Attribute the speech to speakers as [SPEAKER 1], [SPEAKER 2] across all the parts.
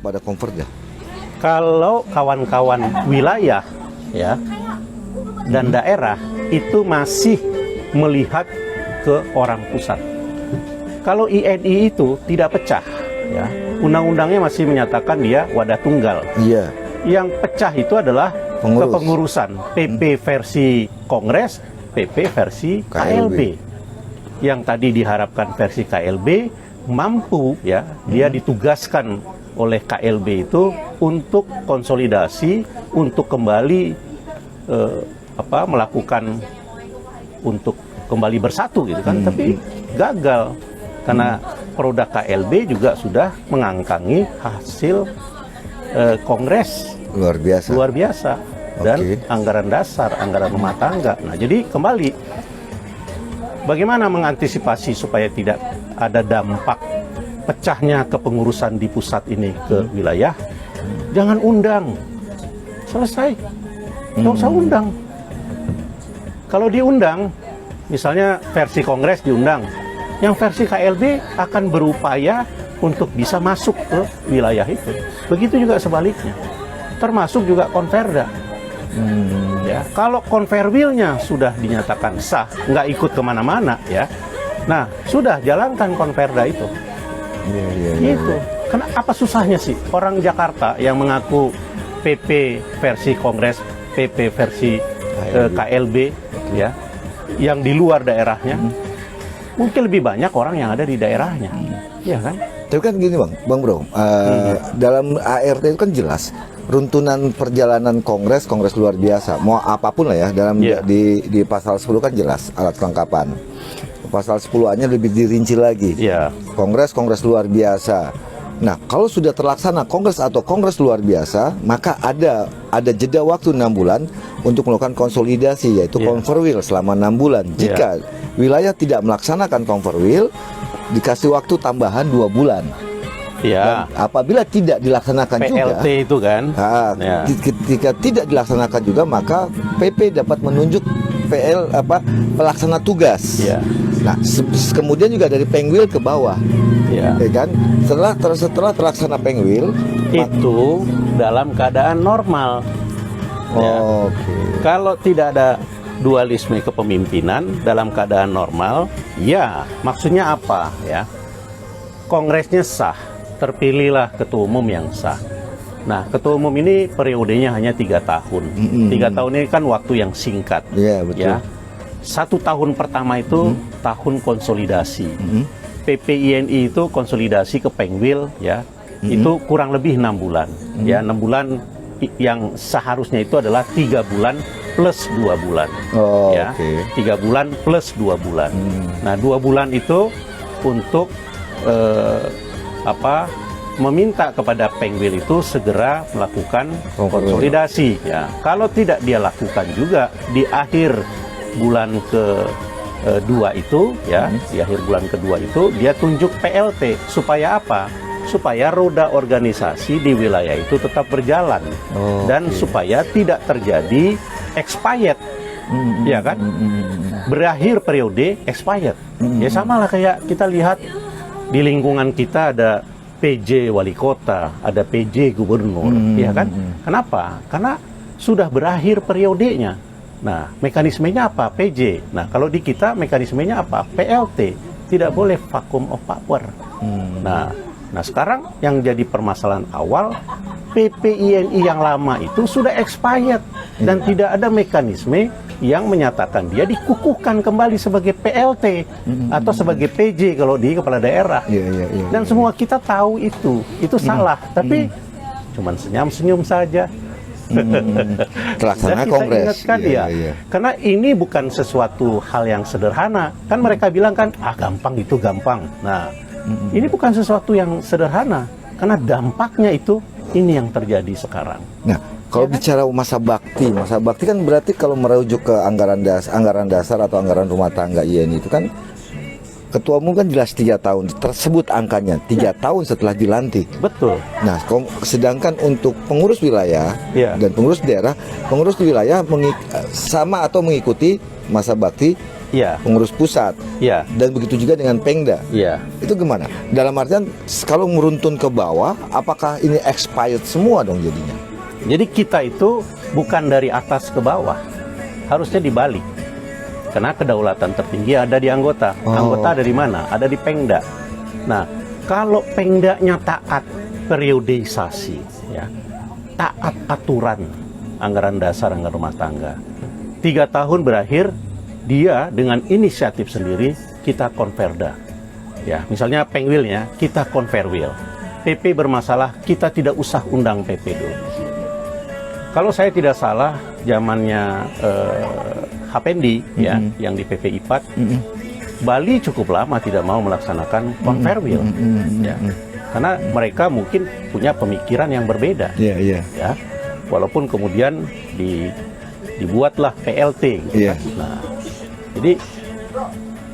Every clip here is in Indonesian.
[SPEAKER 1] kepada Komforda?
[SPEAKER 2] Kalau kawan-kawan wilayah ya dan daerah itu masih melihat ke orang pusat. Kalau INI itu tidak pecah, ya, undang-undangnya masih menyatakan dia wadah tunggal.
[SPEAKER 1] Iya.
[SPEAKER 2] Yang pecah itu adalah kepengurusan. PP versi Kongres, PP versi KLB. Yang tadi diharapkan versi KLB mampu, ya, dia ditugaskan oleh KLB itu untuk konsolidasi, untuk kembali melakukan untuk kembali bersatu gitu kan, tapi gagal. Karena produk KLB juga sudah mengangkangi hasil Kongres
[SPEAKER 1] luar biasa
[SPEAKER 2] dan anggaran dasar, anggaran rumah tangga. Nah, jadi kembali bagaimana mengantisipasi supaya tidak ada dampak pecahnya kepengurusan di pusat ini ke wilayah? Jangan undang, selesai, nggak usah undang. Kalau diundang, misalnya versi Kongres diundang, yang versi KLB akan berupaya untuk bisa masuk ke wilayah itu. Begitu juga sebaliknya, termasuk juga Konverda. Ya, kalau Konverwilnya sudah dinyatakan sah, nggak ikut kemana-mana, ya, nah sudah jalankan Konverda itu. Gitu. Karena apa susahnya sih orang Jakarta yang mengaku PP versi Kongres, PP versi KLB, ya, yang di luar daerahnya? Mungkin lebih banyak orang yang ada di daerahnya, ya kan?
[SPEAKER 1] Tapi kan gini Bang Bro, dalam ART itu kan jelas runtunan perjalanan Kongres luar biasa. Mau apapun lah ya, dalam di pasal 10 kan jelas alat kelengkapan. Pasal 10-nya lebih dirinci lagi. Kongres luar biasa. Nah, kalau sudah terlaksana Kongres atau Kongres luar biasa, maka ada jeda waktu 6 bulan untuk melakukan konsolidasi, yaitu Konferwil selama 6 bulan. Jika wilayah tidak melaksanakan Konferwil, dikasih waktu tambahan 2 bulan. Dan apabila tidak dilaksanakan
[SPEAKER 2] PLT
[SPEAKER 1] juga,
[SPEAKER 2] itu kan,
[SPEAKER 1] ketika tidak dilaksanakan juga, maka PP dapat menunjuk pelaksana tugas. Nah, kemudian juga dari Pengwil ke bawah, ya kan? Setelah terlaksana Pengwil
[SPEAKER 2] itu dalam keadaan normal. Kalau tidak ada dualisme kepemimpinan dalam keadaan normal, ya maksudnya apa ya? Kongresnya sah, terpilihlah ketua umum yang sah. Nah, ketua umum ini periodenya hanya 3 tahun. 3 tahun ini kan waktu yang singkat. Ya. 1 tahun pertama itu tahun konsolidasi. PPINI itu konsolidasi ke Pengwil, ya. Itu kurang lebih 6 bulan. Ya, 6 bulan yang seharusnya itu adalah 3 bulan plus 2 bulan. 3 bulan plus 2 bulan. Nah, 2 bulan itu untuk meminta kepada Pengwil itu segera melakukan konsolidasi. Ya, kalau tidak dia lakukan juga di akhir bulan ke-2 itu, ya, di akhir bulan kedua itu dia tunjuk PLT supaya apa? Supaya roda organisasi di wilayah itu tetap berjalan dan supaya tidak terjadi expired, ya kan? Berakhir periode expired. Ya sama lah kayak kita lihat di lingkungan kita ada PJ wali kota, ada PJ gubernur, ya kan? Kenapa? Karena sudah berakhir periodenya. Nah, mekanismenya apa? PJ. Nah, kalau di kita mekanismenya apa? PLT. Tidak boleh vacuum of power. Nah, sekarang yang jadi permasalahan awal, PPINI yang lama itu sudah expired dan tidak ada mekanisme yang menyatakan dia dikukuhkan kembali sebagai PLT atau sebagai PJ kalau di kepala daerah. Dan semua kita tahu itu salah, tapi cuman senyum-senyum saja.
[SPEAKER 1] Terlaksana Kongres.
[SPEAKER 2] Karena ini bukan sesuatu hal yang sederhana. Kan mereka bilang kan, gampang itu gampang. Nah, ini bukan sesuatu yang sederhana. Karena dampaknya itu ini yang terjadi sekarang.
[SPEAKER 1] Nah, kalau bicara masa bakti kan berarti kalau merujuk ke anggaran dasar atau anggaran rumah tangga INI itu kan ketua umum kan jelas 3 tahun tersebut angkanya 3 tahun setelah dilantik.
[SPEAKER 2] Betul.
[SPEAKER 1] Nah, sedangkan untuk pengurus wilayah dan pengurus daerah, pengurus wilayah sama atau mengikuti masa bakti
[SPEAKER 2] Iya.
[SPEAKER 1] pengurus pusat,
[SPEAKER 2] Iya.
[SPEAKER 1] dan begitu juga dengan Pengda.
[SPEAKER 2] Iya.
[SPEAKER 1] Itu gimana? Dalam artian kalau meruntun ke bawah, apakah ini expired semua dong jadinya?
[SPEAKER 2] Jadi kita itu bukan dari atas ke bawah, harusnya dibalik. Karena kedaulatan tertinggi ada di anggota. Anggota dari mana? Ada di Pengda. Nah, kalau Pengdanya taat periodisasi, ya, taat aturan anggaran dasar, anggaran rumah tangga. 3 tahun berakhir, dia dengan inisiatif sendiri kita konverda. Ya, misalnya Pengwilnya kita konverwil. PP bermasalah, kita tidak usah undang PP dulu. Kalau saya tidak salah, zamannya Hapendi, ya, yang di PP IPAT, Bali cukup lama tidak mau melaksanakan konverwil, ya, karena mereka mungkin punya pemikiran yang berbeda, ya, walaupun kemudian dibuatlah PLT, gitu, kan. Nah, jadi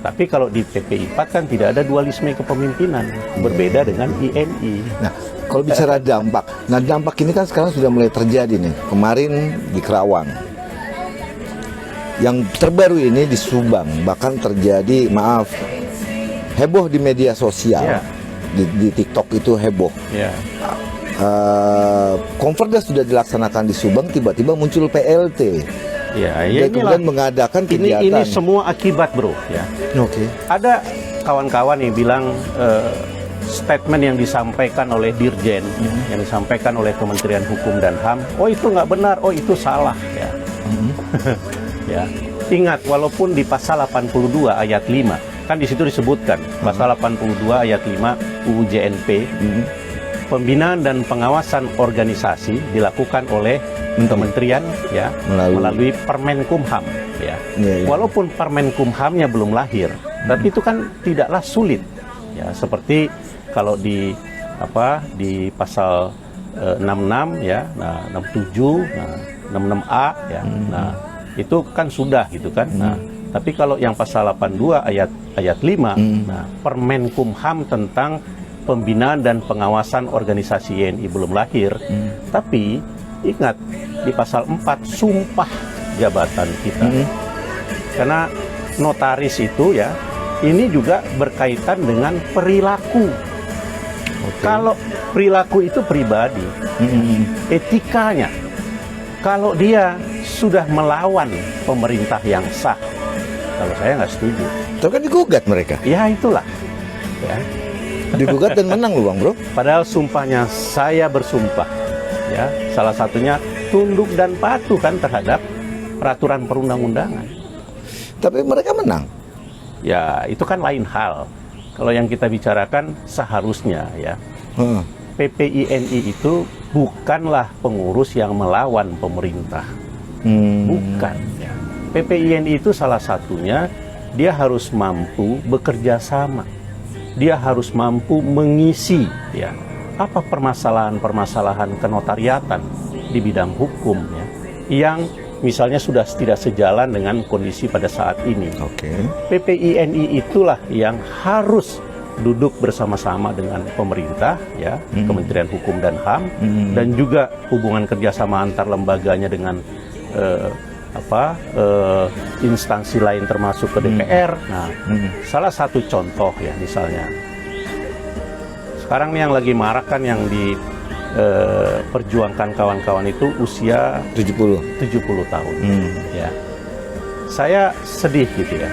[SPEAKER 2] tapi kalau di PP IPAT kan tidak ada dualisme kepemimpinan, berbeda dengan INI.
[SPEAKER 1] Nah, kalau bicara dampak, dampak ini kan sekarang sudah mulai terjadi nih. Kemarin di Kerawang, yang terbaru ini di Subang, bahkan terjadi, maaf, heboh di media sosial, di TikTok itu heboh. Konverda sudah dilaksanakan di Subang, tiba-tiba muncul PLT. Dan kemudian mengadakan kegiatan.
[SPEAKER 2] Ini semua akibat, bro. Ya. Ada kawan-kawan yang bilang statement yang disampaikan oleh Dirjen, yang disampaikan oleh Kementerian Hukum dan HAM, oh itu nggak benar, oh itu salah. Ya. Ya. Ingat, walaupun di pasal 82 ayat 5, kan di situ disebutkan, pasal 82 ayat 5 UU JNP, pembinaan dan pengawasan organisasi dilakukan oleh kementerian, ya, melalui Permenkumham, ya. Walaupun Permenkumhamnya belum lahir, tapi itu kan tidaklah sulit, ya, seperti kalau di pasal 66, ya, nah 67, nah 66A, ya, nah itu kan sudah gitu kan. Nah, tapi kalau yang pasal 82 ayat 5, nah Permenkumham tentang pembinaan dan pengawasan organisasi YNI belum lahir. Tapi ingat, di pasal 4 sumpah jabatan kita. Karena notaris itu, ya, ini juga berkaitan dengan perilaku. Kalau perilaku itu pribadi, etikanya, kalau dia sudah melawan pemerintah yang sah, kalau saya nggak setuju.
[SPEAKER 1] Tapi kan digugat mereka.
[SPEAKER 2] Ya itulah, ya.
[SPEAKER 1] Digugat dan menang loh, Bang Bro.
[SPEAKER 2] Padahal sumpahnya, saya bersumpah, ya, salah satunya tunduk dan patuh kan terhadap peraturan perundang-undangan.
[SPEAKER 1] Tapi mereka menang.
[SPEAKER 2] Ya, itu kan lain hal. Kalau yang kita bicarakan seharusnya, ya, PPINI itu bukanlah pengurus yang melawan pemerintah. Bukan, ya. PPINI itu salah satunya, dia harus mampu bekerja sama. Dia harus mampu mengisi, ya, apa permasalahan-permasalahan kenotariatan di bidang hukum, ya, yang misalnya sudah tidak sejalan dengan kondisi pada saat ini. PPINI itulah yang harus duduk bersama-sama dengan pemerintah, ya, Kementerian Hukum dan HAM, dan juga hubungan kerjasama antar lembaganya dengan instansi lain termasuk ke DPR. Nah, salah satu contoh, ya, misalnya sekarang nih yang lagi marak kan yang diperjuangkan kawan-kawan itu usia 70 tahun. Ya, saya sedih gitu, ya.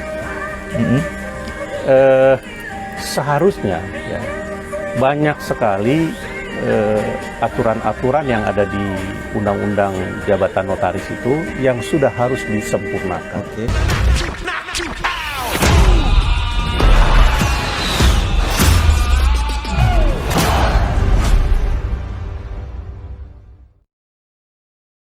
[SPEAKER 2] Seharusnya, ya, banyak sekali aturan-aturan yang ada di Undang-Undang Jabatan Notaris itu yang sudah harus disempurnakan.